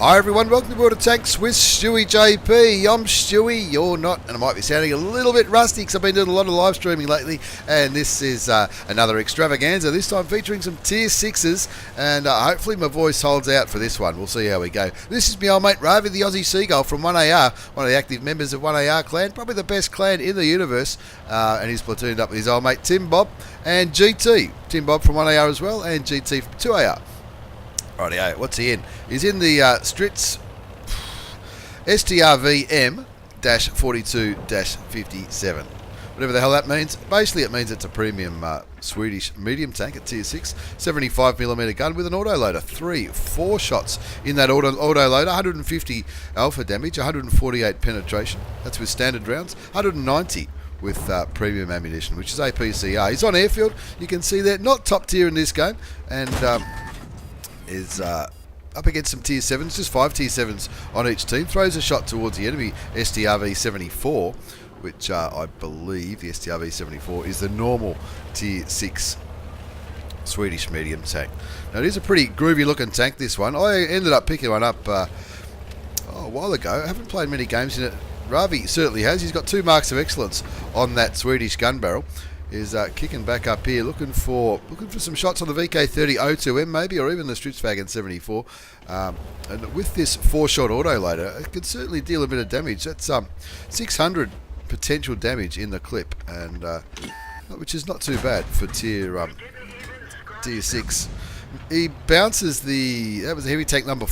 Hi everyone, welcome to World of Tanks with stewiejp. I'm Stewie, you're not, and I might be sounding a little bit rusty because I've been doing a lot of live streaming lately, and this is another extravaganza, this time featuring some tier 6s, and hopefully my voice holds out for this one. We'll see how we go. This is my old mate Ravvi, the Aussie Seagull from 1AR, one of the active members of 1AR clan, probably the best clan in the universe, and he's platooned up with his old mate Tim Bob and GT. Tim Bob from 1AR as well, and GT from 2AR. Rightio, what's he in? He's in the Strv Strv m-42-57. Whatever the hell that means. Basically, it means it's a premium Swedish medium tank at tier 6, 75mm gun with an autoloader. 4 shots in that autoloader, 150 alpha damage, 148 penetration. That's with standard rounds, 190 with premium ammunition, which is APCR. He's on airfield. You can see that, not top tier in this game, and is up against some tier 7s, just 5 tier 7s on each team. Throws a shot towards the enemy Strv-74, which I believe the Strv-74 is the normal tier 6 Swedish medium tank. Now it is a pretty groovy looking tank, this one. I ended up picking one up a while ago. I haven't played many games in it. Ravvi certainly has. He's got 2 marks of excellence on that Swedish gun barrel. Is kicking back up here, looking for some shots on the VK30-02M maybe, or even the Strv 74. And with this 4-shot autoloader, it could certainly deal a bit of damage. That's 600 potential damage in the clip, and which is not too bad for tier 6. He bounces that was a heavy tank number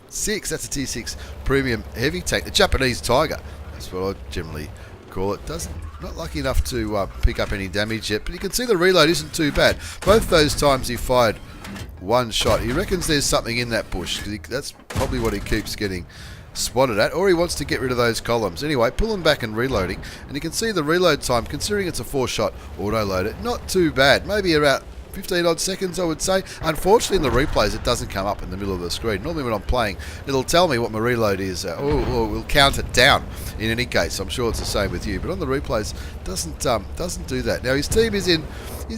6. That's a tier 6 premium heavy tank, the Japanese Tiger. That's what I generally call it. Not lucky enough to pick up any damage yet, but you can see the reload isn't too bad. Both those times he fired 1 shot. He reckons there's something in that bush, because that's probably what he keeps getting spotted at, or he wants to get rid of those columns. Anyway, pulling back and reloading, and you can see the reload time, considering it's a 4-shot autoloader, not too bad. Maybe about 15 odd seconds, I would say. Unfortunately, in the replays, it doesn't come up in the middle of the screen. Normally when I'm playing, it'll tell me what my reload is, or we'll count it down. In any case, I'm sure it's the same with you, but on the replays, doesn't do that. Now his team he's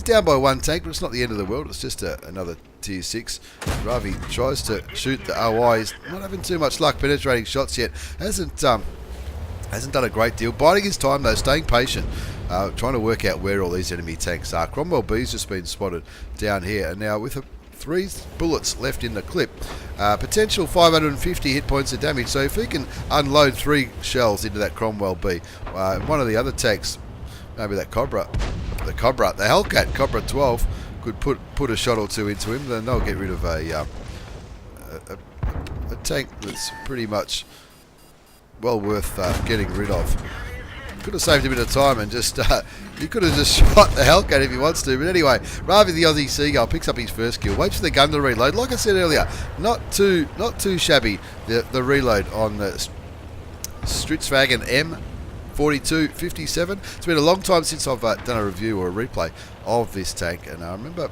down by 1 tank, but it's not the end of the world. It's just another tier 6. Ravvi tries to shoot the OI. He's not having too much luck penetrating shots yet. Hasn't done a great deal. Biding his time though, staying patient. Trying to work out where all these enemy tanks are. Cromwell B's just been spotted down here, and now with 3 bullets left in the clip, potential 550 hit points of damage. So if he can unload 3 shells into that Cromwell B, one of the other tanks, maybe that the Hellcat Cobra 12, could put a shot or 2 into him, then they'll get rid of a tank that's pretty much well worth getting rid of. Could have saved a bit of time and just he could have just shot the Hellcat if he wants to. But anyway, Ravvi the Aussie Seagull picks up his first kill. Waits for the gun to reload. Like I said earlier, not too shabby the reload on the Strv M-42-57. It's been a long time since I've done a review or a replay of this tank, and I remember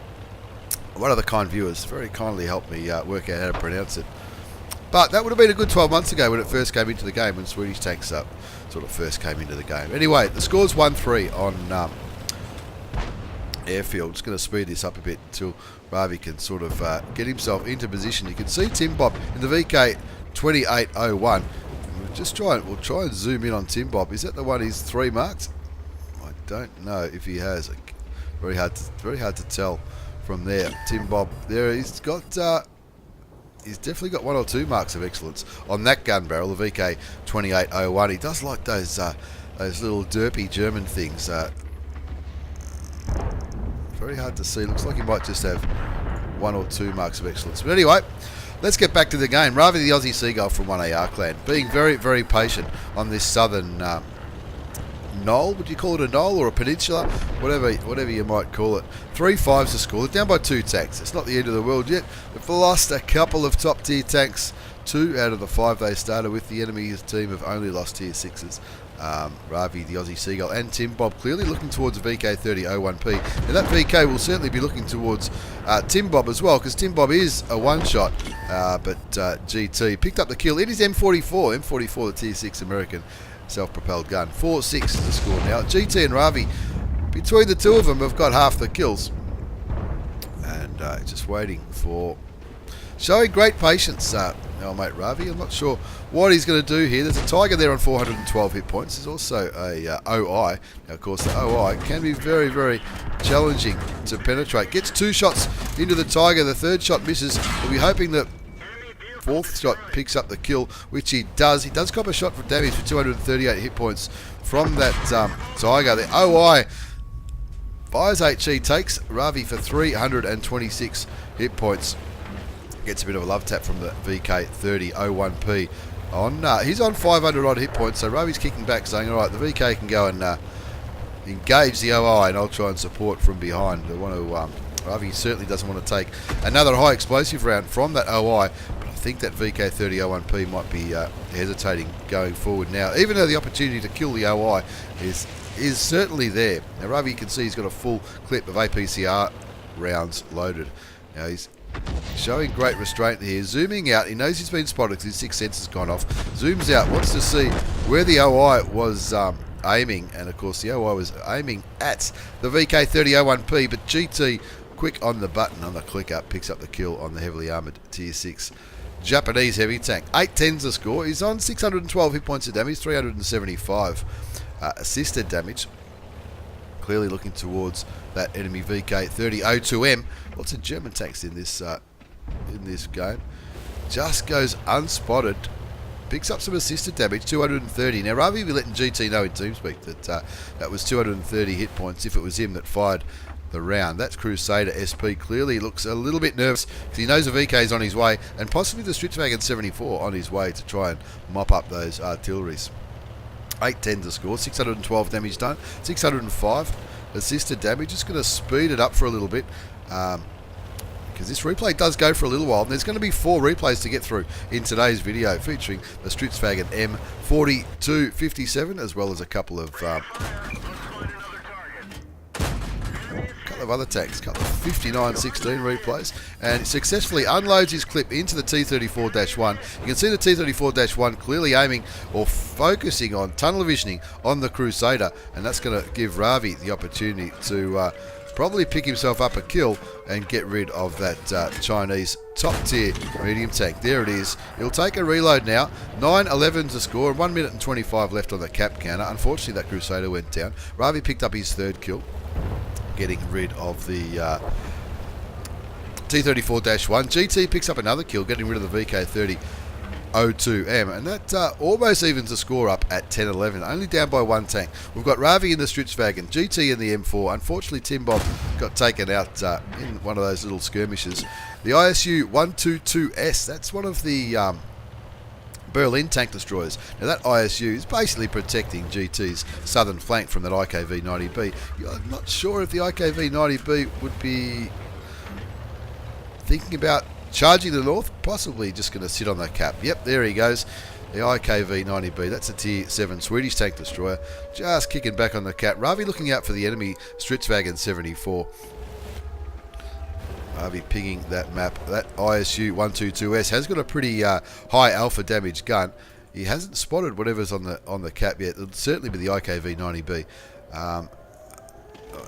one of the kind viewers very kindly helped me work out how to pronounce it. But that would have been a good 12 months ago when it first came into the game, when Swedish tanks sort of first came into the game. Anyway, the score's 1-3 on airfield. Just going to speed this up a bit until Ravvi can sort of get himself into position. You can see Tim Bob in the VK2801. We'll try and zoom in on Tim Bob. Is that the one he's 3 marked? I don't know if he has. Very hard to tell from there. Tim Bob there. He's definitely got 1 or 2 marks of excellence on that gun barrel, the VK2801. He does like those little derpy German things. Very hard to see. Looks like he might just have 1 or 2 marks of excellence. But anyway, let's get back to the game. Ravvi the Aussie Seagull from 1AR clan, being very, very patient on this southern knoll. Would you call it a knoll or a peninsula? Whatever you might call it. 3 5s to score. They're down by 2 tanks. It's not the end of the world yet. They've lost a couple of top tier tanks. 2 out of the 5 they started with. The enemy's team have only lost tier 6s. Ravvi the Aussie Seagull and Tim Bob clearly looking towards the VK30-01P. Now that VK will certainly be looking towards Tim Bob as well, because Tim Bob is a 1-shot, but GT picked up the kill. It is M44, the tier 6 American self-propelled gun. 4-6 is the score now. GT and Ravvi, between the 2 of them, have got half the kills, and just waiting for showing great patience, our mate Ravvi. I'm not sure what he's going to do here. There's a Tiger there on 412 hit points. There's also a OI. Now, of course, the OI can be very, very challenging to penetrate. Gets 2 shots into the Tiger. The 3rd shot misses. We'll be hoping that 4th shot picks up the kill, which he does. He does cop a shot for damage for 238 hit points from that Tiger. The OI fires HE, takes Ravvi for 326 hit points. Gets a bit of a love tap from the VK3001P. He's on 500 odd hit points, so Ravvi's kicking back saying, alright, the VK can go and engage the OI and I'll try and support from behind. Ravvi certainly doesn't want to take another high explosive round from that OI, but I think that VK3001P might be hesitating going forward now, even though the opportunity to kill the OI is certainly there. Now Ravvi, you can see he's got a full clip of APCR rounds loaded. Now he's showing great restraint here, zooming out. He knows he's been spotted because his 6th sense has gone off. Zooms out, wants to see where the OI was aiming, and of course the OI was aiming at the VK3001P, but GT, quick on the button, on the click up, picks up the kill on the heavily armoured Tier 6 Japanese heavy tank. 810's the score. He's on 612 hit points of damage, 375 assisted damage. Clearly looking towards that enemy VK3002M. Lots of German tanks in this game. Just goes unspotted. Picks up some assisted damage, 230. Now Ravvi will be letting GT know in TeamSpeak that that was 230 hit points if it was him that fired the round. That's Crusader SP. Clearly looks a little bit nervous because he knows the VK is on his way, and possibly the Strixwagen 74 on his way to try and mop up those artilleries. 810 to score, 612 damage done, 605 assisted damage. Just going to speed it up for a little bit because this replay does go for a little while, and there's going to be 4 replays to get through in today's video featuring the Strixwagen M42 57 as well as a couple of other tanks, couple of 59-16 replays, and he successfully unloads his clip into the T-34-1. You can see the T-34-1 clearly aiming or focusing on tunnel visioning on the Crusader, and that's going to give Ravvi the opportunity to probably pick himself up a kill and get rid of that Chinese top-tier medium tank. There it is. He'll take a reload now. 9-11 to score, and 1 minute and 25 left on the cap counter. Unfortunately, that Crusader went down. Ravvi picked up his 3rd kill, getting rid of the T-34-1. GT picks up another kill, getting rid of the VK3002M, and that almost evens the score up at 10-11, only down by 1 tank. We've got Ravvi in the Strixwagen, GT in the M4. Unfortunately, Tim Bob got taken out in one of those little skirmishes. The ISU-122S, that's one of the Berlin tank destroyers. Now that ISU is basically protecting GT's southern flank from that IKV-90B. I'm not sure if the IKV-90B would be thinking about charging the north, possibly just going to sit on that cap. Yep, there he goes. The IKV-90B, that's a Tier 7 Swedish tank destroyer, just kicking back on the cap. Ravvi looking out for the enemy Strixwagen 74. Ravvi pinging that map. That ISU-122S has got a pretty high alpha damage gun. He hasn't spotted whatever's on the cap yet. It'll certainly be the IKV-90B.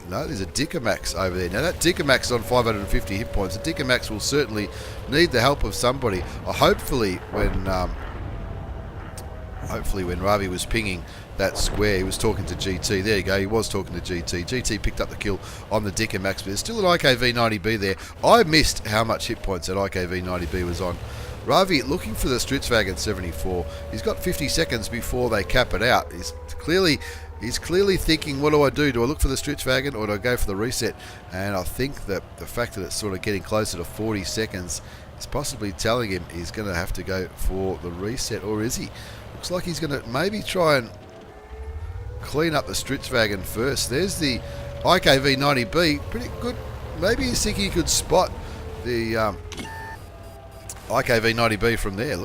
No, there's a Dickermax over there. Now that Dickermax is on 550 hit points. The Dickermax will certainly need the help of somebody. Hopefully when Ravvi was pinging that square, he was talking to GT. There you go, he was talking to GT. GT picked up the kill on the Dickermax, but there's still an IKV-90B there. I missed how much hit points that IKV-90B was on. Ravvi looking for the Strixwagen 74. He's got 50 seconds before they cap it out. He's clearly thinking, what do I do? Do I look for the Strixwagen or do I go for the reset? And I think that the fact that it's sort of getting closer to 40 seconds is possibly telling him he's going to have to go for the reset, or is he? Looks like he's going to maybe try and clean up the Strixwagen first. There's the IKV-90B, pretty good. Maybe he's thinking he could spot the IKV-90B from there.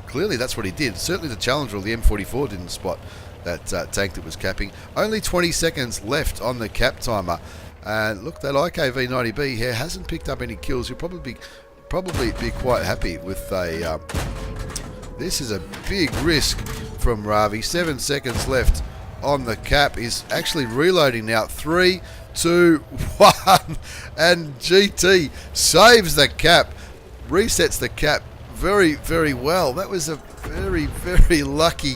Clearly that's what he did. Certainly the Challenger or the M44 didn't spot that tank that was capping. Only 20 seconds left on the cap timer, and look, that IKV-90B here hasn't picked up any kills. You'll probably be quite happy with a. This is a big risk from Ravvi. 7 seconds left on the cap. Is actually reloading now. 3, 2, 1, and GT saves the cap. resets the cap very, very well. That was a very, very lucky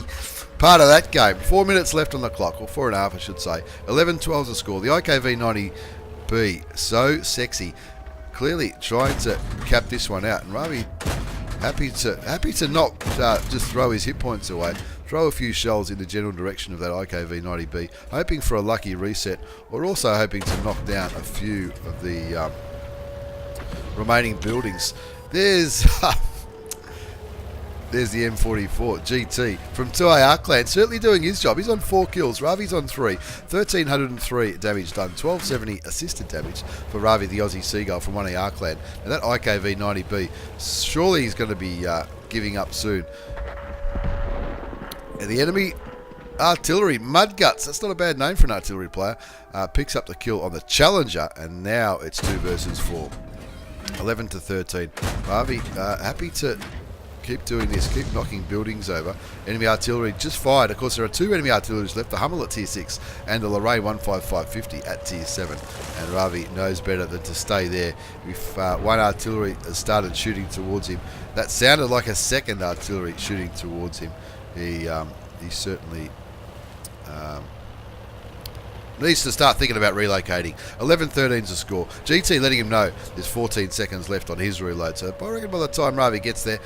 part of that game. 4 minutes left on the clock, or 4.5 I should say. 11-12 is the score. The IKV-90B, so sexy. Clearly trying to cap this one out, and Ravvi happy to not just throw his hit points away. Throw a few shells in the general direction of that IKV-90B, hoping for a lucky reset, or also hoping to knock down a few of the remaining buildings. There's the M42 GT from 2AR Clan, certainly doing his job. He's on 4 kills, Ravvi's on 3. 1,303 damage done, 1,270 assisted damage for Ravvi, the Aussie Seagull from 1AR Clan. And that IKV-90B, surely he's going to be giving up soon. And the enemy artillery, Mudguts, that's not a bad name for an artillery player, picks up the kill on the Challenger, and now it's 2 versus 4. 11-13. Ravvi happy to keep doing this, keep knocking buildings over. Enemy artillery just fired. Of course, there are 2 enemy artilleries left, the Hummel at tier 6 and the Lorraine 15550 at tier 7. And Ravvi knows better than to stay there. If one artillery has started shooting towards him, that sounded like a second artillery shooting towards him. He certainly needs to start thinking about relocating. 11-13 is the score. GT letting him know there's 14 seconds left on his reload. So I reckon by the time Ravvi gets there,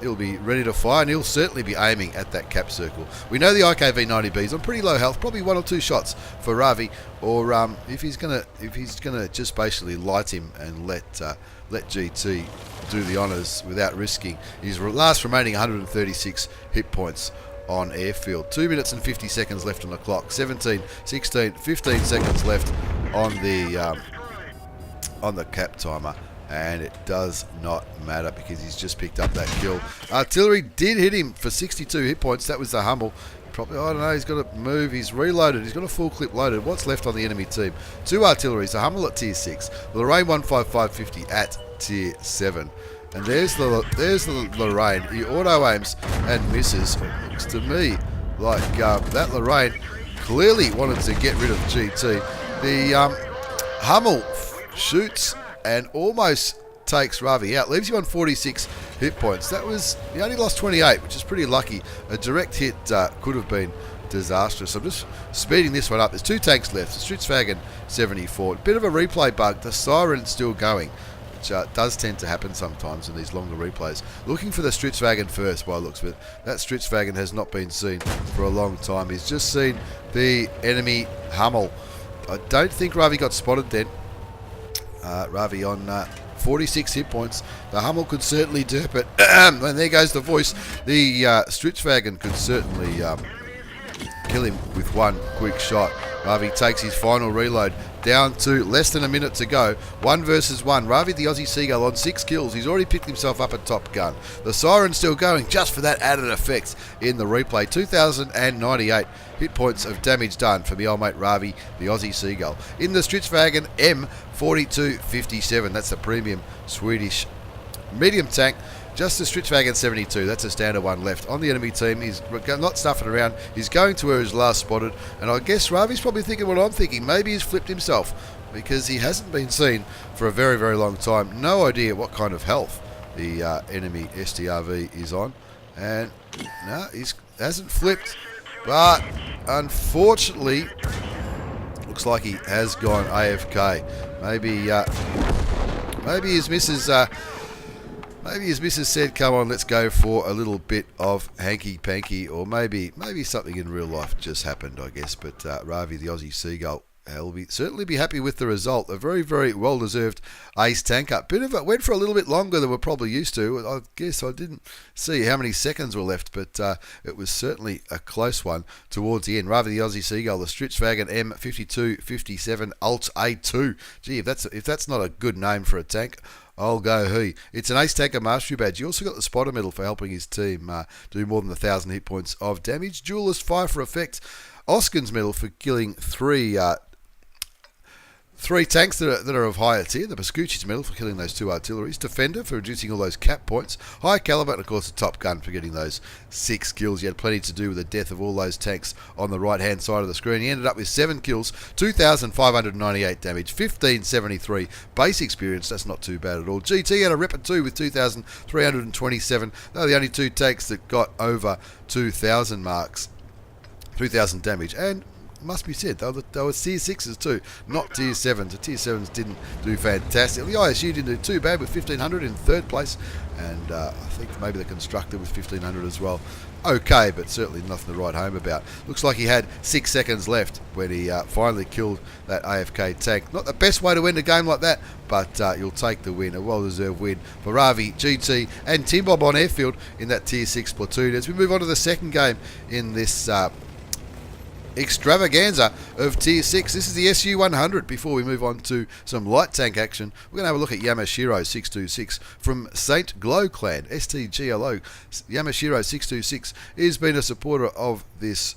he'll be ready to fire, and he'll certainly be aiming at that cap circle. We know the IKV-90B is on pretty low health, probably 1 or 2 shots for Ravvi, or if he's gonna just basically light him and let GT do the honours without risking his last remaining 136 hit points on airfield. 2 minutes and 50 seconds left on the clock. 17, 16, 15 seconds left on the cap timer, and it does not matter because he's just picked up that kill. Artillery did hit him for 62 hit points. That was the Hummel. Probably, I don't know, he's got to move. He's reloaded. He's got a full clip loaded. What's left on the enemy team? 2 artilleries. The Hummel at tier 6. The Lorraine 15550 at tier 7. And there's the Lorraine. He auto aims and misses. It looks to me like that Lorraine clearly wanted to get rid of GT. The Hummel shoots and almost takes Ravvi out. Leaves you on 46 hit points. He only lost 28, which is pretty lucky. A direct hit could have been disastrous. I'm just speeding this one up. There's 2 tanks left. The Strv 74. Bit of a replay bug. The siren's still going, which does tend to happen sometimes in these longer replays. Looking for the Strv first by the looks of it. That Strv has not been seen for a long time. He's just seen the enemy Hummel. I don't think Ravvi got spotted then. Ravvi on 46 hit points. The Hummel could certainly derp it. And there goes the voice. The Strv could certainly kill him with 1 quick shot. Ravvi takes his final reload. Down to less than a minute to go. 1 versus 1. Ravvi, the Aussie Seagull, on 6 kills. He's already picked himself up a top gun. The siren's still going just for that added effect in the replay. 2,098 hit points of damage done for the old mate Ravvi, the Aussie Seagull. In the Strv M4257. That's the premium Swedish medium tank. Just the Strv 72, that's a standard one left on the enemy team. He's not stuffing around. He's going to where he's last spotted. And I guess Ravvi's probably thinking what I'm thinking. Maybe he's flipped himself because he hasn't been seen for a very, very long time. No idea what kind of health the enemy STRV is on. And no, he hasn't flipped. But unfortunately, looks like he has gone AFK. Maybe his missus... Maybe his missus said, come on, let's go for a little bit of hanky-panky, or maybe something in real life just happened, I guess. But Ravvi, the Aussie Seagull, will certainly be happy with the result. A very, very well-deserved ace tanker. Went for a little bit longer than we're probably used to. I guess I didn't see how many seconds were left, but it was certainly a close one towards the end. Ravvi, the Aussie Seagull, the Strv M5257 Alt A2. Gee, if that's not a good name for a tank, I'll go he. It's an ace tanker mastery badge. You also got the spotter medal for helping his team do more than 1,000 hit points of damage. Duelist fire for effect. Oskin's medal for killing 3 Three tanks that are of higher tier. The Pascucci's medal for killing those two artilleries. Defender for reducing all those cap points. High caliber, and of course the Top Gun for getting those 6 kills. He had plenty to do with the death of all those tanks on the right-hand side of the screen. He ended up with 7 kills, 2,598 damage, 1,573 base experience. That's not too bad at all. GT had a ripper too with 2,327. They were the only 2 tanks that got over 2,000 marks, 2,000 damage. And must be said, they were tier 6s too, not tier 7s. The tier 7s didn't do fantastic. The ISU didn't do too bad with 1,500 in 3rd place, and I think maybe the Constructor with 1,500 as well. Okay, but certainly nothing to write home about. Looks like he had 6 seconds left when he finally killed that AFK tank. Not the best way to win a game like that, but you'll take the win. A well-deserved win for Ravvi, GT and Tim Bob on airfield in that tier 6 platoon. As we move on to the second game in this Extravaganza of tier 6. This is the SU-100. Before we move on to some light tank action, we're going to have a look at Yamashiro 626 from Saint Glow Clan, STGLO. Yamashiro 626 has been a supporter of this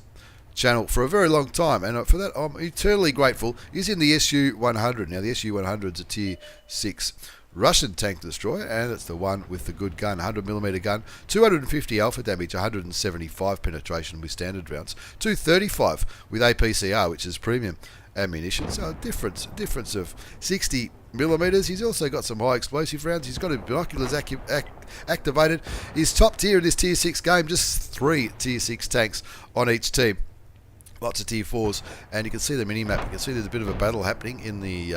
channel for a very long time, and for that I'm eternally grateful. He's in the SU-100. Now the SU-100 is a tier 6 Russian tank destroyer, and it's the one with the good gun, 100mm gun, 250 alpha damage, 175 penetration with standard rounds, 235 with APCR, which is premium ammunition. So a difference of 60mm. He's also got some high explosive rounds. He's got his binoculars activated. He's top tier in this tier 6 game, just 3 tier 6 tanks on each team. Lots of tier 4s, and you can see the mini-map. You can see there's a bit of a battle happening in the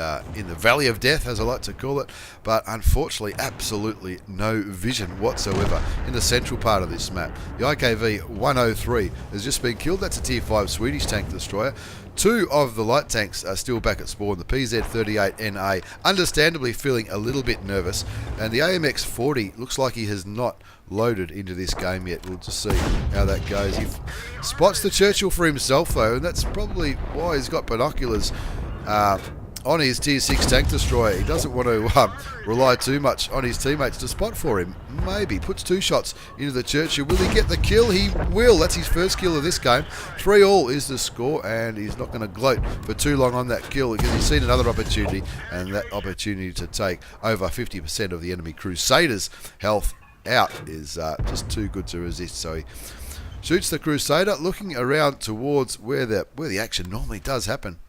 Valley of Death, as I like to call it, but unfortunately absolutely no vision whatsoever in the central part of this map. The IKV-103 has just been killed. That's a tier 5 Swedish tank destroyer. 2 of the light tanks are still back at spawn. The PZ-38NA understandably feeling a little bit nervous, and the AMX-40 looks like he has not loaded into this game yet. We'll just see how that goes. He spots the Churchill for himself though, and that's probably why he's got binoculars on his tier 6 tank destroyer. He doesn't want to rely too much on his teammates to spot for him. Maybe puts 2 shots into the Churchill. Will he get the kill? He will. That's his first kill of this game. 3-all is the score, and he's not going to gloat for too long on that kill because he's seen another opportunity, and that opportunity to take over 50% of the enemy Crusaders' health out is just too good to resist. So he shoots the Crusader, looking around towards where the action normally does happen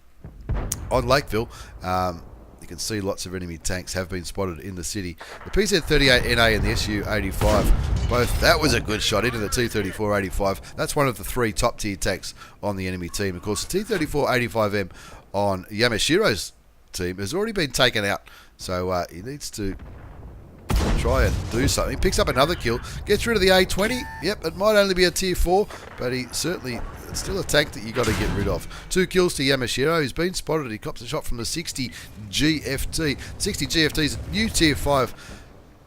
on Lakeville. You can see lots of enemy tanks have been spotted in the city. The PZ-38NA and the SU-85, both, that was a good shot into the T-34-85. That's one of the 3 top tier tanks on the enemy team. Of course, the T-34-85M on Yamashiro's team has already been taken out, so he needs to try and do something. He picks up another kill, gets rid of the A20. Yep, it might only be a tier 4, but he certainly, it's still a tank that you got to get rid of. 2 kills to Yamashiro, who's been spotted. He cops a shot from the 60 GFT. 60 GFT is a new tier 5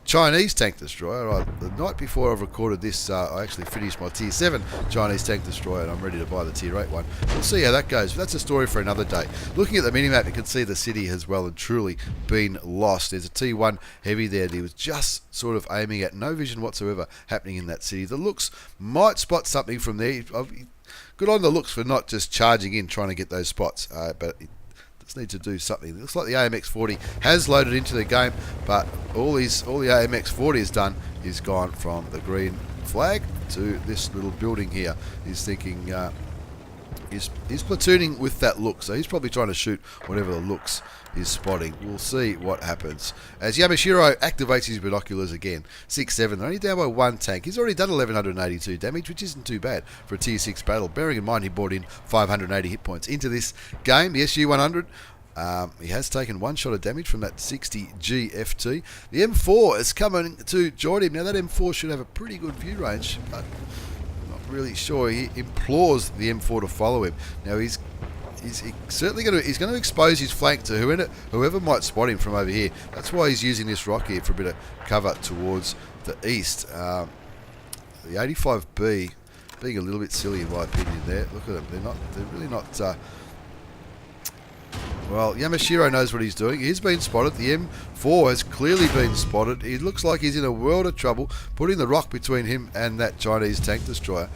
Chinese tank destroyer. The night before I've recorded this, I actually finished my tier 7 Chinese tank destroyer, and I'm ready to buy the tier 8 one. We'll see how that goes, but that's a story for another day. Looking at the minimap, you can see the city has well and truly been lost. There's a T1 heavy there that he was just sort of aiming at. No vision whatsoever happening in that city. The looks might spot something from there. Good on the looks for not just charging in trying to get those spots, but just need to do something. It looks like the AMX-40 has loaded into the game, but all the AMX-40 has done is gone from the green flag to this little building here. He's thinking, he's platooning with that look, so he's probably trying to shoot whatever the looks is spotting. We'll see what happens. As Yamashiro activates his binoculars again, 6-7, they're only down by 1 tank. He's already done 1,182 damage, which isn't too bad for a tier 6 battle. Bearing in mind he brought in 580 hit points into this game. The SU-100, he has taken 1 shot of damage from that 60 GFT. The M4 is coming to join him. Now that M4 should have a pretty good view range, but I'm not really sure. He implores the M4 to follow him. Now he's certainly going to expose his flank to whoever might spot him from over here. That's why he's using this rock here for a bit of cover towards the east. The 85B being a little bit silly in my opinion there. Look at them. They're really not. Well, Yamashiro knows what he's doing. He's been spotted. The M4 has clearly been spotted. He looks like he's in a world of trouble, putting the rock between him and that Chinese tank destroyer.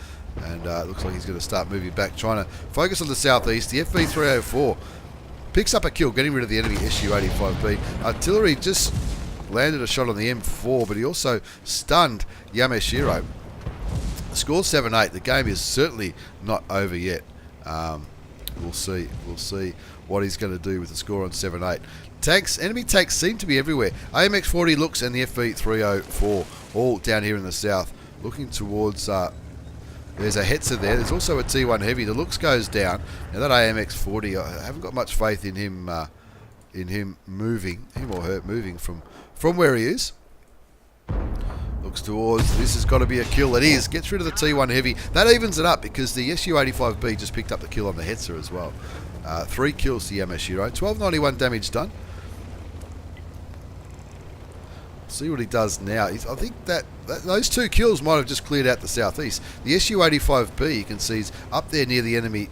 And it looks like he's going to start moving back, trying to focus on the southeast. The FV-304 Picks up a kill, getting rid of the enemy SU-85B. Artillery just landed a shot on the M4, but he also stunned Yamashiro. Score 7-8. The game is certainly not over yet. We'll see. We'll see what he's going to do with the score on 7-8. Tanks, enemy tanks seem to be everywhere. AMX40 looks and the FV304 all down here in the south. Looking towards, there's a Hetzer there. There's also a T1 Heavy. The looks goes down. Now that AMX40, I haven't got much faith in him moving, him or her moving from where he is. Looks towards, this has got to be a kill. It is. Gets rid of the T1 Heavy. That evens it up because the SU-85B just picked up the kill on the Hetzer as well. 3 kills to Yamashiro. 1291 damage done. See what he does now. I think that those 2 kills might have just cleared out the southeast. The SU-85B, you can see, is up there near the enemy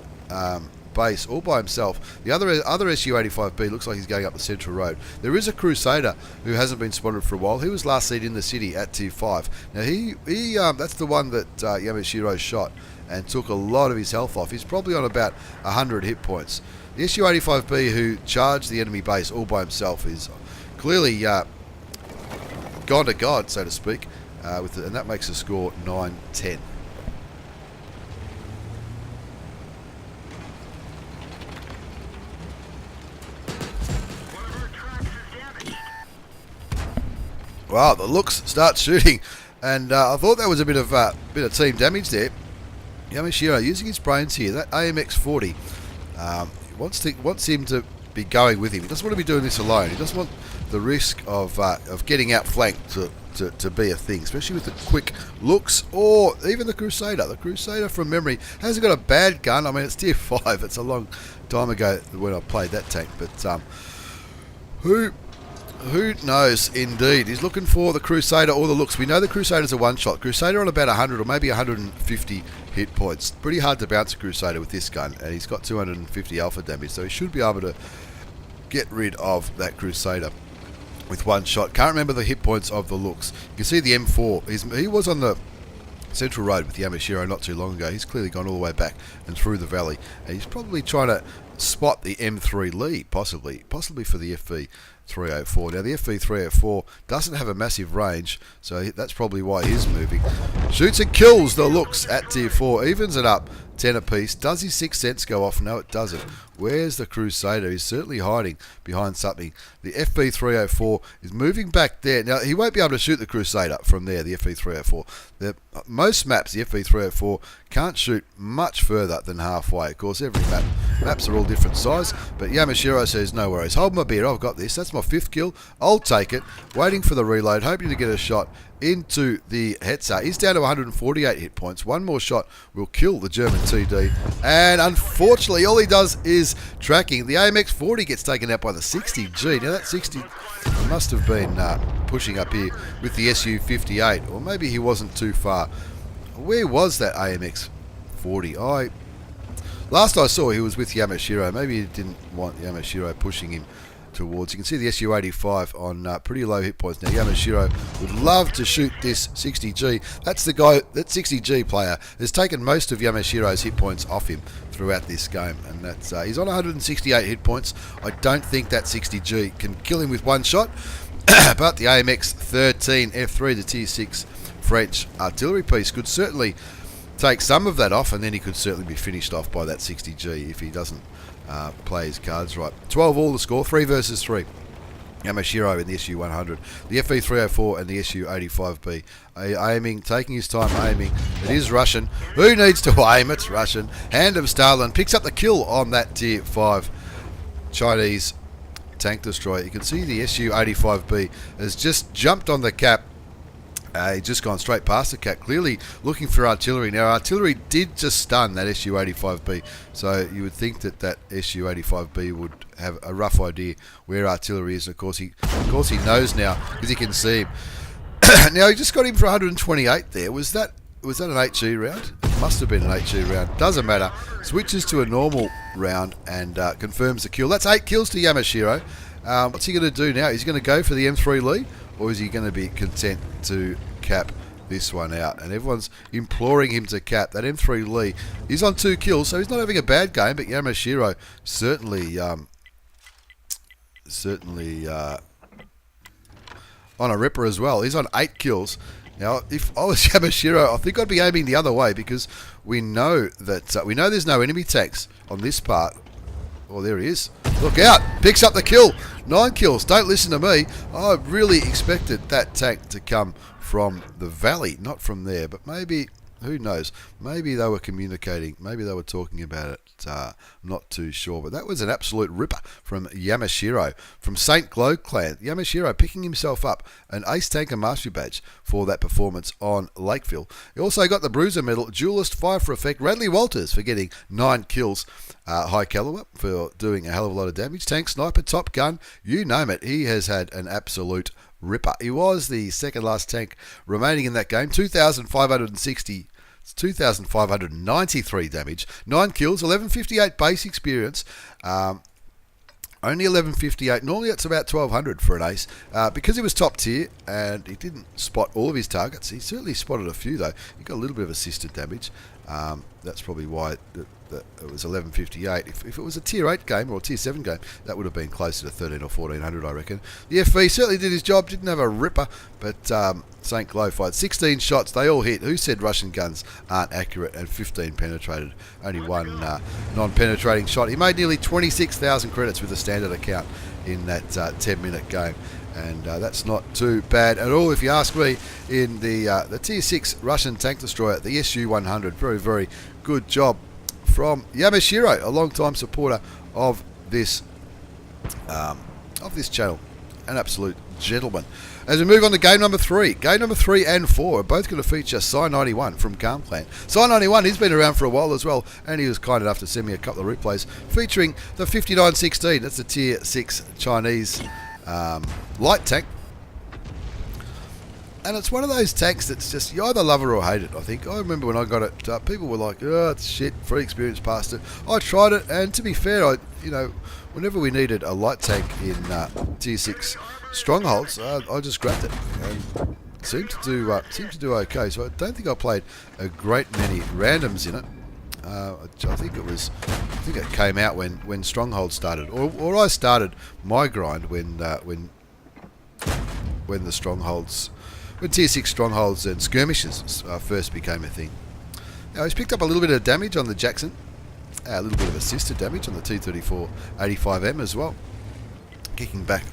base all by himself. The other SU-85B looks like he's going up the central road. There is a Crusader who hasn't been spotted for a while. He was last seen in the city at Tier 5. Now he that's the one that Yamashiro shot and took a lot of his health off. He's probably on about 100 hit points. The SU-85B who charged the enemy base all by himself is clearly gone to God, so to speak, and that makes the score 9-10. Wow, the looks start shooting, and I thought that was a bit of team damage there. Yamashiro using his brains here. That AMX40 wants him to be going with him. He doesn't want to be doing this alone. He doesn't want the risk of getting outflanked to be a thing, especially with the quick looks or even the Crusader. The Crusader, from memory, hasn't got a bad gun. I mean, it's Tier 5. It's a long time ago when I played that tank, but who knows, indeed. He's looking for the Crusader or the looks. We know the Crusader's a one-shot. Crusader on about 100 or maybe 150 hit points. Pretty hard to bounce a Crusader with this gun, and he's got 250 alpha damage, so he should be able to get rid of that Crusader with one shot. Can't remember the hit points of the looks. You can see the M4. He was on the central road with Yamashiro not too long ago. He's clearly gone all the way back and through the valley, and he's probably trying to spot the M3 lead, possibly for the FV304. Now the FV304 doesn't have a massive range, so that's probably why he's moving. Shoots and kills the looks at Tier 4, evens it up 10 apiece. Does his 6 cents go off? No, it doesn't. Where's the Crusader? He's certainly hiding behind something. The FV304 is moving back there. Now, he won't be able to shoot the Crusader from there, the FV304. Most maps, the FV304 can't shoot much further than halfway. Of course, every maps are all different size, but Yamashiro says, no worries. Hold my beer, I've got this. That's my 5th kill. I'll take it. Waiting for the reload, hoping to get a shot into the Hetzer. He's down to 148 hit points. One more shot will kill the German TD. And unfortunately, all he does is tracking. The AMX40 gets taken out by the 60G. Now that 60 must have been pushing up here with the SU-58. Or maybe he wasn't too far. Where was that AMX40? Last I saw, he was with Yamashiro. Maybe he didn't want Yamashiro pushing him towards. You can see the SU-85 on pretty low hit points. Now Yamashiro would love to shoot this 60G. That's the guy, that 60G player has taken most of Yamashiro's hit points off him throughout this game, and that's he's on 168 hit points. I don't think that 60G can kill him with one shot, but the AMX-13 F3, the Tier 6 French artillery piece, could certainly take some of that off, and then he could certainly be finished off by that 60G if he doesn't play his cards right. 12 all the score, 3 versus 3. Yamashiro in the SU-100, the FV304 and the SU-85B. Aiming, taking his time aiming. It is Russian. Who needs to aim? It's Russian. Hand of Stalin picks up the kill on that Tier 5 Chinese tank destroyer. You can see the SU-85B has just jumped on the cap. He's just gone straight past the cap, clearly looking for artillery. Now, artillery did just stun that SU-85B, so you would think that that SU-85B would have a rough idea where artillery is. Of course, he knows now because he can see him. Now, he just got him for 128 there. Was that an HE round? It must have been an HE round. Doesn't matter. Switches to a normal round and confirms the kill. That's 8 kills to Yamashiro. What's he going to do now? Is he going to go for the M3 lead, or is he going to be content to cap this one out? And everyone's imploring him to cap. That M3 lead, he's on 2 kills, so he's not having a bad game, but Yamashiro certainly certainly on a ripper as well. He's on 8 kills. Now, if I was Yamashiro, I think I'd be aiming the other way, because we know that we know there's no enemy tanks on this part. Oh, there he is. Look out! Picks up the kill. 9 kills. Don't listen to me. I really expected that tank to come from the valley, not from there. But maybe, who knows? Maybe they were communicating. Maybe they were talking about it. I'm not too sure. But that was an absolute ripper from Yamashiro. From St. Glow Clan. Yamashiro picking himself up an Ace Tanker Mastery Badge for that performance on Lakeville. He also got the Bruiser Medal, Duelist, Fire for Effect, Radley Walters for getting 9 kills. High caliber for doing a hell of a lot of damage. Tank, Sniper, Top Gun, you name it. He has had an absolute ripper. He was the second last tank remaining in that game. 2,593 damage. 9 kills, 1158 base experience. Only 1158. Normally it's about 1200 for an ace. Because he was top tier and he didn't spot all of his targets, he certainly spotted a few though. He got a little bit of assisted damage. That's probably why it was 1158. If it was a tier 8 game or a tier 7 game, that would have been closer to 13 or 1400, I reckon. The FV certainly did his job, didn't have a ripper, but St. Glow fired 16 shots, they all hit. Who said Russian guns aren't accurate? And 15 penetrated. Only one non-penetrating shot. He made nearly 26,000 credits with a standard account in that 10-minute game. And that's not too bad at all, if you ask me. In the Tier 6 Russian tank destroyer, the SU-100, very, very good job from Yamashiro, a long-time supporter of this channel. An absolute gentleman. As we move on to game number 3. Game number 3 and 4 are both going to feature Psy91 from Calm Clan. Psy91, he's been around for a while as well, and he was kind enough to send me a couple of replays featuring the 5916. That's the Tier 6 Chinese light tank, and it's one of those tanks that's just, you either love it or hate it. I think I remember when I got it, people were like, "Oh, it's shit, free experience past it." I tried it, and to be fair, whenever we needed a light tank in Tier 6 strongholds, I just grabbed it and seemed to do okay. So I don't think I played a great many randoms in it. I think it came out when Stronghold started, or I started my grind when the Strongholds, when Tier 6 Strongholds and Skirmishes first became a thing. Now he's picked up a little bit of damage on the Jackson, a little bit of assisted damage on the T34 85M as well. Kicking back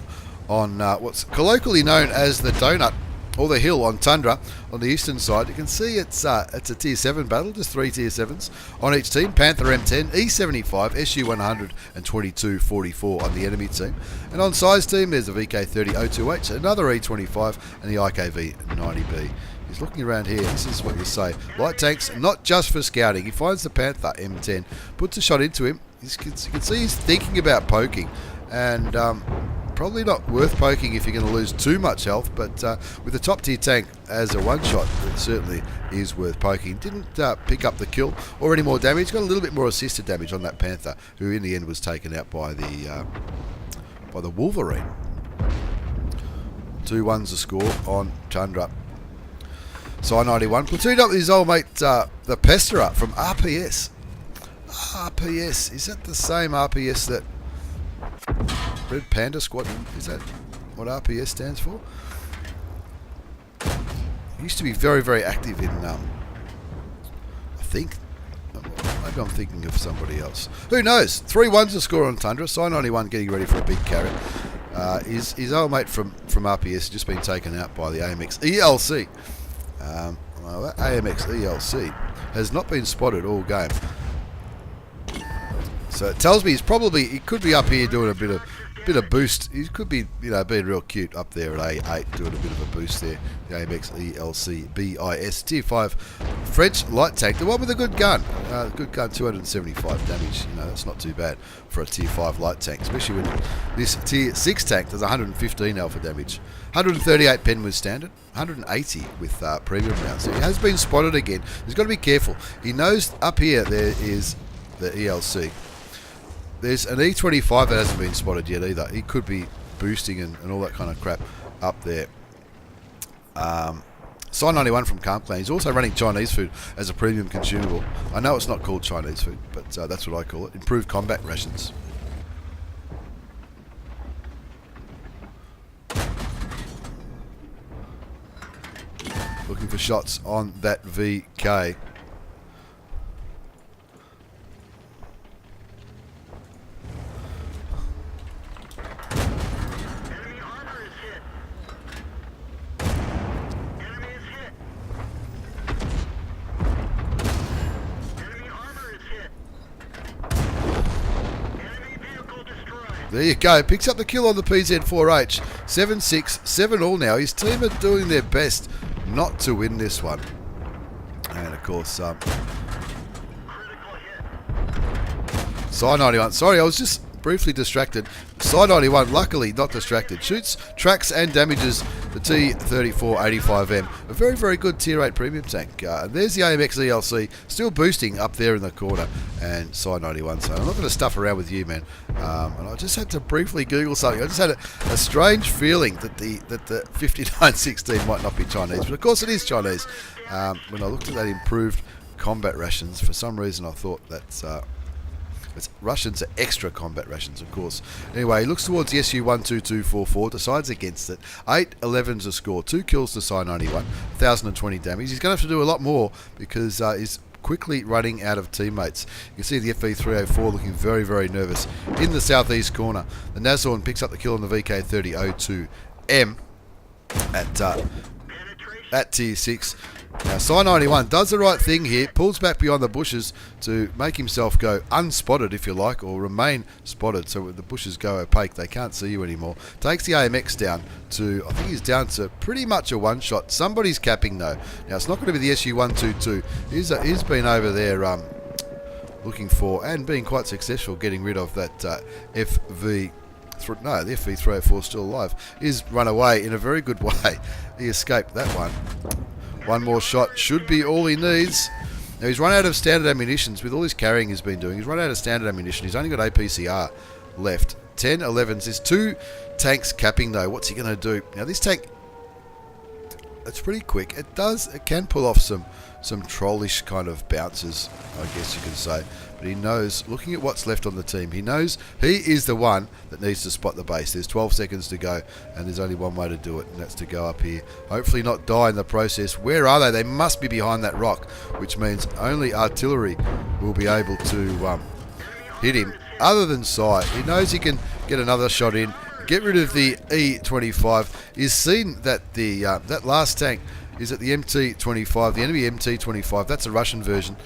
on what's colloquially known as the donut, or the hill on Tundra on the eastern side. You can see it's a Tier 7 battle, just 3 Tier 7s on each team. Panther M10, E75, SU-100 and 2244 on the enemy team. And on Sai's team there's a VK30 O2H, another E25 and the IKV 90B. He's looking around here, this is what you say. Light tanks, not just for scouting. He finds the Panther M10, puts a shot into him. You can see he's thinking about poking, and probably not worth poking if you're going to lose too much health, but with a top tier tank as a one shot, it certainly is worth poking. Didn't pick up the kill or any more damage, got a little bit more assisted damage on that Panther, who in the end was taken out by the Wolverine. 2-1's the score on Tundra. Psy91 platooned up with his old mate the Pesterer from RPS. RPS, is that the same RPS that Red Panda Squadron, is that what RPS stands for? He used to be very, very active in, I think, maybe I'm thinking of somebody else. Who knows? 3-1's the score on Tundra. Psy91 getting ready for a big carry. His old mate from RPS has just been taken out by the AMX ELC. Well, that AMX ELC has not been spotted all game. So it tells me he could be up here doing a bit of boost. He could be, being real cute up there at A8, doing a bit of a boost there. The AMX ELC BIS Tier 5 French light tank, the one with a good gun. Good gun, 275 damage. That's not too bad for a Tier 5 light tank, especially when this Tier 6 tank does 115 alpha damage. 138 pen with standard, 180 with premium rounds. So he has been spotted again. He's got to be careful. He knows up here there is the ELC. There's an E25 that hasn't been spotted yet either. He could be boosting and all that kind of crap up there. Psy91 from Calm Clan. He's also running Chinese food as a premium consumable. I know it's not called Chinese food, but that's what I call it. Improved combat rations. looking for shots on that VK. There you go. Picks up the kill on the PZ4H. 7-6, 7-all now. His team are doing their best not to win this one. And, of course, Side 91. Sorry, I was just briefly distracted. Side 91, luckily not distracted. Shoots, tracks, and damages the T3485M. A very, very good Tier 8 premium tank. There's the AMX ELC still boosting up there in the corner. And Side 91. So I'm not going to stuff around with you, man. And I just had to briefly Google something. I just had a strange feeling that the 5916 might not be Chinese. But of course it is Chinese. When I looked at that improved combat rations, for some reason I thought that's... Russians are extra combat rations, of course. Anyway, he looks towards the SU-12244, decides against it. 8-11's a score, 2 kills to Side 91, 1,020 damage. He's going to have to do a lot more because he's quickly running out of teammates. You can see the FV304 looking very, very nervous in the southeast corner. The Nazorn picks up the kill on the VK3002M at Tier 6. Now, Side 91 does the right thing here, pulls back behind the bushes to make himself go unspotted, if you like, or remain spotted, so when the bushes go opaque, they can't see you anymore. Takes the AMX down to, I think he's down to pretty much a one-shot. Somebody's capping, though. Now, it's not going to be the SU-122. He's been over there looking for, and being quite successful, getting rid of that FV... No, the FV304 is still alive. He's run away in a very good way. He escaped that one. One more shot should be all he needs. Now he's run out of standard ammunitions with all his carrying he's been doing. He's run out of standard ammunition. He's only got APCR left. 10-11s. There's 2 tanks capping though. What's he going to do? Now this tank, it's pretty quick. It can pull off some trollish kind of bounces, I guess you could say. But he knows, looking at what's left on the team, he knows he is the one that needs to spot the base. There's 12 seconds to go, and there's only one way to do it, and that's to go up here. Hopefully not die in the process. Where are they? They must be behind that rock, which means only artillery will be able to hit him. Other than sight, he knows he can get another shot in, get rid of the E25. He's seen that the that last tank is at the MT25, the enemy MT25, that's a Russian version.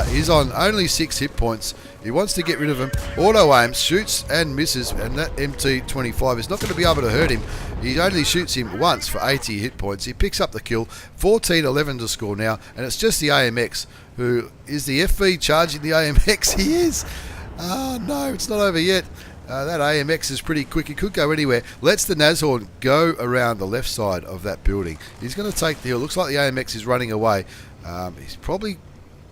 He's on only 6 hit points. He wants to get rid of him. Auto aims, shoots and misses, and that MT25 is not going to be able to hurt him. He only shoots him once for 80 hit points. He picks up the kill. 14-11 to score now, and it's just the AMX who is the FV charging the AMX. He is. Oh no, it's not over yet. That AMX is pretty quick. He could go anywhere. Lets the Nazorn go around the left side of that building. He's going to take the hill. Looks like the AMX is running away. He's probably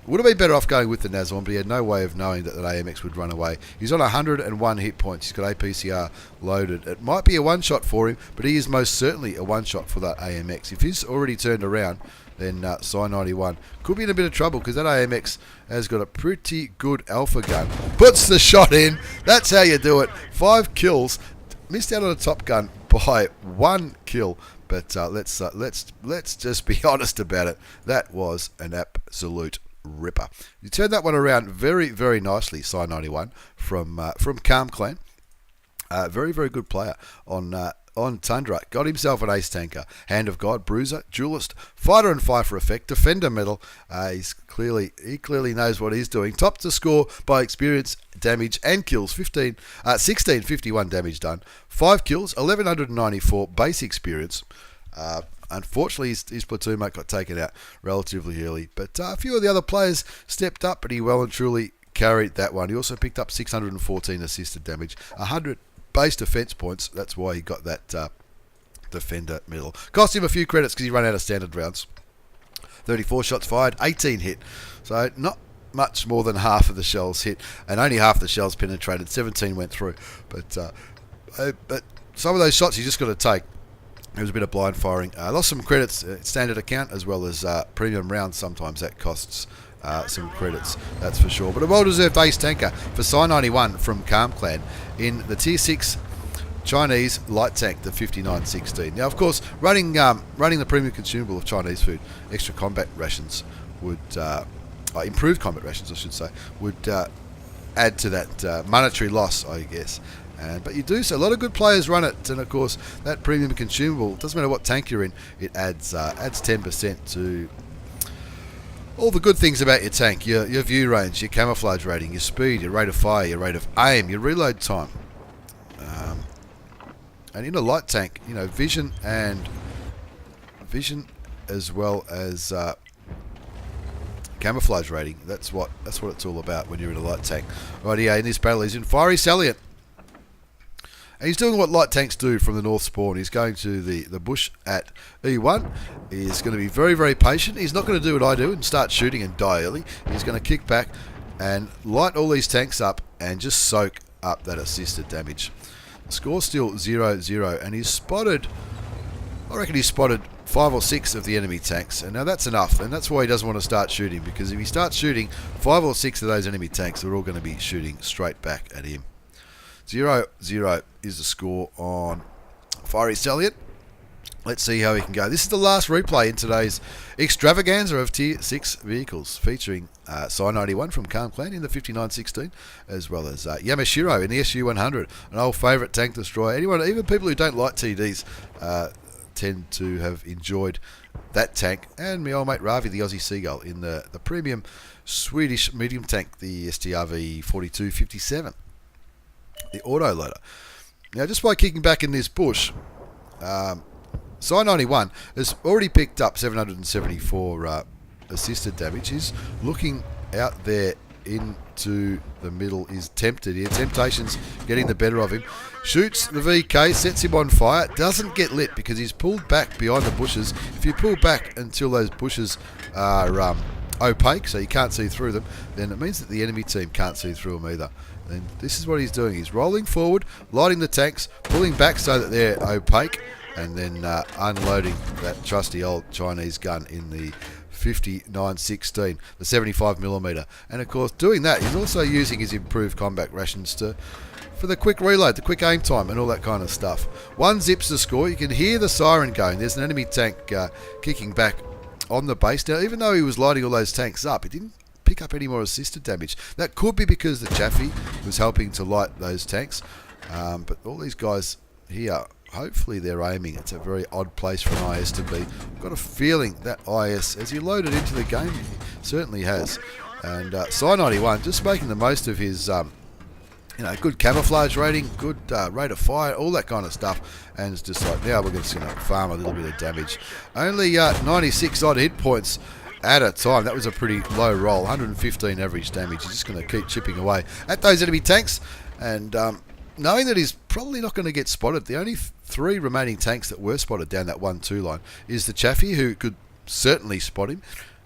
would have been better off going with the Nazorn, but he had no way of knowing that AMX would run away. He's on 101 hit points. He's got APCR loaded. It might be a one-shot for him, but he is most certainly a one-shot for that AMX. If he's already turned around, then Side 91 could be in a bit of trouble because that AMX has got a pretty good alpha gun. Puts the shot in. That's how you do it. 5 kills. Missed out on a top gun by 1 kill. But let's just be honest about it. That was an absolute ripper. You turned that one around very, very nicely, Side 91 from Calm Clan. Very, very good player on Tundra. Got himself an ace tanker, Hand of God, Bruiser, Duelist, Fighter and Fifer effect, Defender medal. He clearly knows what he's doing. Top to score by experience, damage and kills. 1651 damage done. 5 kills, 1194 base experience. Unfortunately, his platoon mate got taken out relatively early, but a few of the other players stepped up, but he well and truly carried that one. He also picked up 614 assisted damage, 100 base defense points. That's why he got that Defender medal. Cost him a few credits because he ran out of standard rounds. 34 shots fired, 18 hit. So not much more than half of the shells hit, and only half the shells penetrated. 17 went through. But some of those shots you just got to take. There was a bit of blind firing. Lost some credits, standard account, as well as premium rounds. Sometimes that costs some credits, that's for sure. But a well-deserved ace tanker for Side 91 from Calm Clan in the Tier 6 Chinese light tank, the 5916. Now, of course, running the premium consumable of Chinese food, extra combat rations would improved combat rations, I should say, would add to that monetary loss, I guess. But you do so. A lot of good players run it, and of course, that premium consumable, doesn't matter what tank you're in, it adds 10% to all the good things about your tank: your view range, your camouflage rating, your speed, your rate of fire, your rate of aim, your reload time. And in a light tank, you know, vision as well as camouflage rating. That's what it's all about when you're in a light tank. Right here in this battle, he's in Fiery Salient. And he's doing what light tanks do from the north spawn. He's going to the bush at E1. He's going to be very, very patient. He's not going to do what I do and start shooting and die early. He's going to kick back and light all these tanks up and just soak up that assisted damage. The score's still 0-0, and he's spotted, I reckon he's spotted 5 or 6 of the enemy tanks. And now that's enough, and that's why he doesn't want to start shooting, because if he starts shooting, 5 or 6 of those enemy tanks, they're all going to be shooting straight back at him. 0-0 is the score on Fiery Salient. Let's see how he can go. This is the last replay in today's extravaganza of Tier 6 vehicles, featuring Psy91 from Calm Clan in the 5916, as well as Yamashiro in the SU-100, an old favourite tank destroyer. Even people who don't like TDs tend to have enjoyed that tank. And my old mate Ravvi, the Aussie Seagull, in the premium Swedish medium tank, the Strv 4257, the autoloader. Now, just by kicking back in this bush, Psy91 has already picked up 774 assisted damage. He's looking out there into the middle. He's tempted here. Temptation's getting the better of him. Shoots the VK, sets him on fire. Doesn't get lit because he's pulled back behind the bushes. If you pull back until those bushes are opaque, so you can't see through them, then it means that the enemy team can't see through them either. And this is what he's doing. He's rolling forward, lighting the tanks, pulling back so that they're opaque, and then unloading that trusty old Chinese gun in the 5916, the 75mm. And of course, doing that, he's also using his improved combat rations for the quick reload, the quick aim time, and all that kind of stuff. 1 zips the score. You can hear the siren going. There's an enemy tank kicking back on the base. Now, even though he was lighting all those tanks up, he didn't pick up any more assisted damage. That could be because the Chaffee was helping to light those tanks. But all these guys here, hopefully they're aiming. It's a very odd place for an IS to be. I've got a feeling that IS, as he loaded into the game, he certainly has. And Psy91 just making the most of his good camouflage rating, good rate of fire, all that kind of stuff. And it's just like, now we're going to farm a little bit of damage. Only 96 odd hit points at a time. That was a pretty low roll. 115 average damage. He's just going to keep chipping away at those enemy tanks. And knowing that he's probably not going to get spotted, the only 3 remaining tanks that were spotted down that 1-2 line is the Chaffee, who could certainly spot him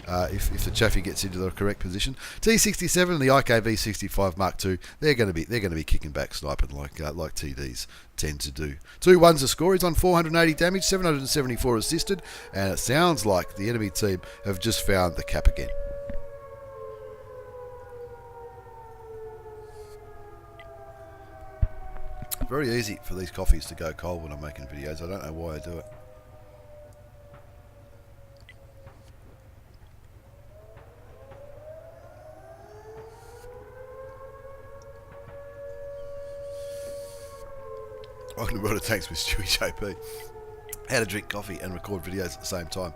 if the Chaffee gets into the correct position. T67 and the IKV65 Mark II, they're going to be kicking back, sniping like TDs tend to do. 2-1's the score. He's on 480 damage, 774 assisted, and it sounds like the enemy team have just found the cap again. Very easy for these coffees to go cold when I'm making videos. I don't know why I do it. Welcome to World of Tanks with stewiejp. How to drink coffee and record videos at the same time.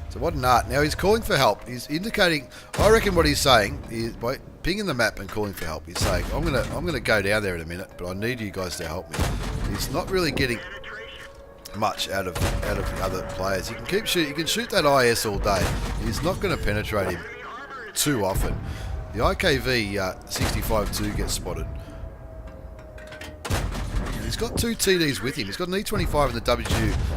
So what an art. Now he's calling for help. He's indicating, I reckon what he's saying is, by pinging the map and calling for help, he's saying, I'm gonna go down there in a minute, but I need you guys to help me. He's not really getting much out of the other players. You can keep shooting. You can shoot that IS all day. He's not going to penetrate him too often. The IKV 65-2 gets spotted. He's got 2 TDs with him. He's got an E25 and the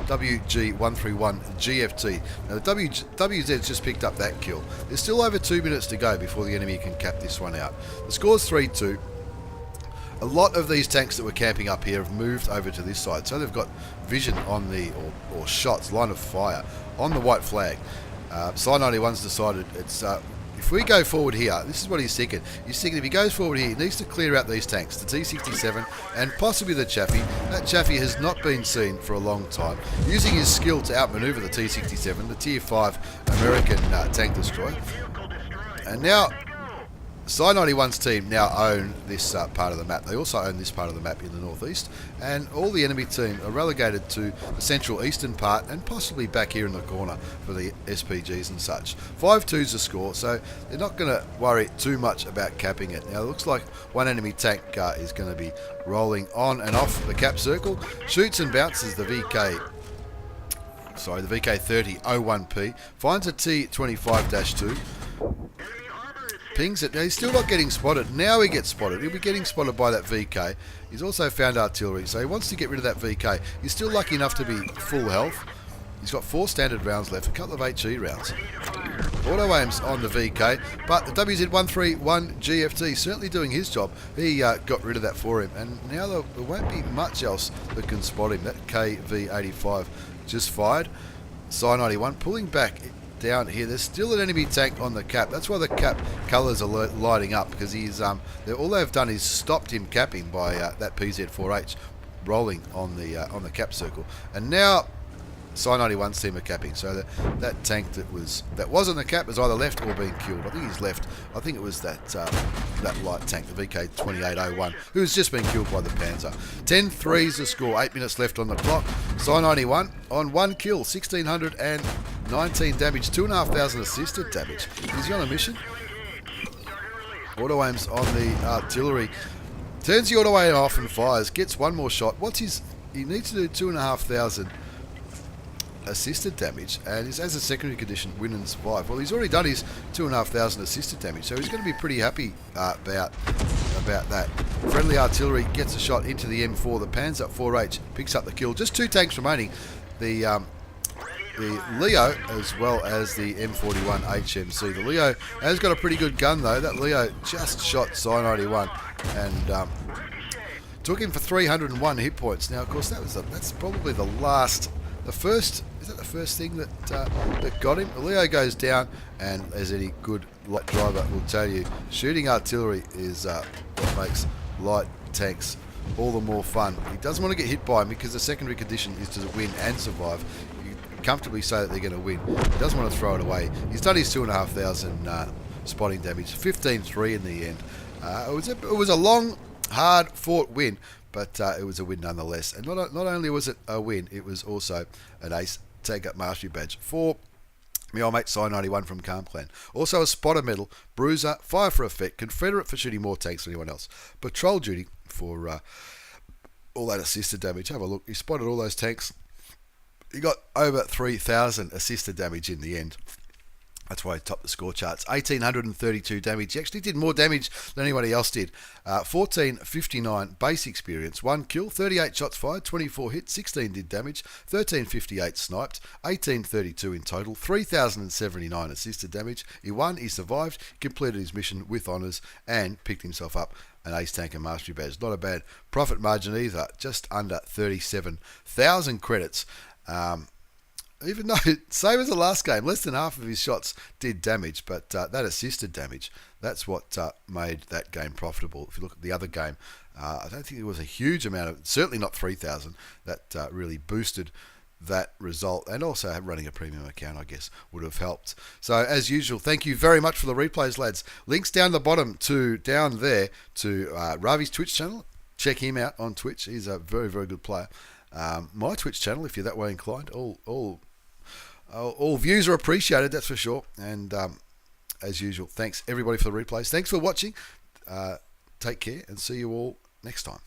WG131 GFT. Now the WZ's just picked up that kill. There's still over 2 minutes to go before the enemy can cap this one out. The score's 3-2. A lot of these tanks that were camping up here have moved over to this side, so they've got vision on the, or shots, line of fire, on the white flag. Psy91's decided it's if we go forward here, this is what he's thinking. He's thinking if he goes forward here, he needs to clear out these tanks, the T-67 and possibly the Chaffee. That Chaffee has not been seen for a long time. Using his skill to outmaneuver the T-67, the Tier 5 American tank destroyer. And now, Psi-91's team now own this part of the map. They also own this part of the map in the northeast, and all the enemy team are relegated to the central eastern part and possibly back here in the corner for the SPGs and such. 5-2's the score, so they're not going to worry too much about capping it. Now it looks like one enemy tank is going to be rolling on and off the cap circle, shoots and bounces the VK30 01P, finds a T25-2. Pings it. Now he's still not getting spotted. Now he gets spotted. He'll be getting spotted by that VK. He's also found artillery, so he wants to get rid of that VK. He's still lucky enough to be full health. He's got 4 standard rounds left, a couple of HE rounds. Auto aims on the VK, but the WZ131 GFT certainly doing his job. He got rid of that for him, and now there won't be much else that can spot him. That KV85 just fired. Psi-91 pulling back down here. There's still an enemy tank on the cap. That's why the cap colours are lighting up, because he's all they've done is stopped him capping by that PZ4H rolling on the cap circle. And now Psi-91's team are capping, so that tank that was on the cap is either left or being killed. I think he's left. I think it was that light tank, the VK2801, who's just been killed by the Panzer. 10-3's the score. 8 minutes left on the clock. Psi-91 on 1 kill, 1619 damage, 2,500 assisted damage. Is he on a mission? Auto aims on the artillery. Turns the auto aim off and fires. Gets one more shot. He needs to do 2,500 assisted damage, and as a secondary condition, win and survive. Well, he's already done his 2,500 assisted damage, so he's going to be pretty happy about that. Friendly artillery gets a shot into the M4. The Panzer 4H picks up the kill. Just 2 tanks remaining. The Leo as well as the M41 HMC. The Leo has got a pretty good gun though. That Leo just shot Psi-91 and took him for 301 hit points. Now, of course, that's probably the first thing that got him. The Leo goes down, and as any good light driver will tell you, shooting artillery is what makes light tanks all the more fun. He doesn't want to get hit by him because the secondary condition is to win and survive. You comfortably say that they're going to win. He doesn't want to throw it away. He's done his 2,500 spotting damage, 15-3 in the end. It was a long, hard-fought win, but it was a win nonetheless. And not only was it a win, it was also an ace take-up mastery badge for my old mate Psi-91 from Calm Clan. Also a spotter medal, bruiser, fire for effect, Confederate for shooting more tanks than anyone else, patrol duty for all that assisted damage. Have a look. He spotted all those tanks. He got over 3,000 assisted damage in the end. That's why he topped the score charts. 1,832 damage. He actually did more damage than anybody else did. 1,459 base experience. 1 kill, 38 shots fired, 24 hits, 16 did damage, 1,358 sniped, 1,832 in total, 3,079 assisted damage. He won, he survived, completed his mission with honours, and picked himself up an Ace Tanker Mastery Badge. Not a bad profit margin either. Just under 37,000 credits. Even though, same as the last game, less than half of his shots did damage, but that assisted damage, that's what made that game profitable. If you look at the other game, I don't think there was a huge amount of, certainly not 3,000, that really boosted that result. And also running a premium account, I guess, would have helped. So as usual, thank you very much for the replays, lads. Links down the bottom down there to Ravvi's Twitch channel. Check him out on Twitch. He's a very, very good player. My Twitch channel, if you're that way inclined, all views are appreciated, that's for sure. And as usual, thanks everybody for the replays. Thanks for watching. Take care and see you all next time.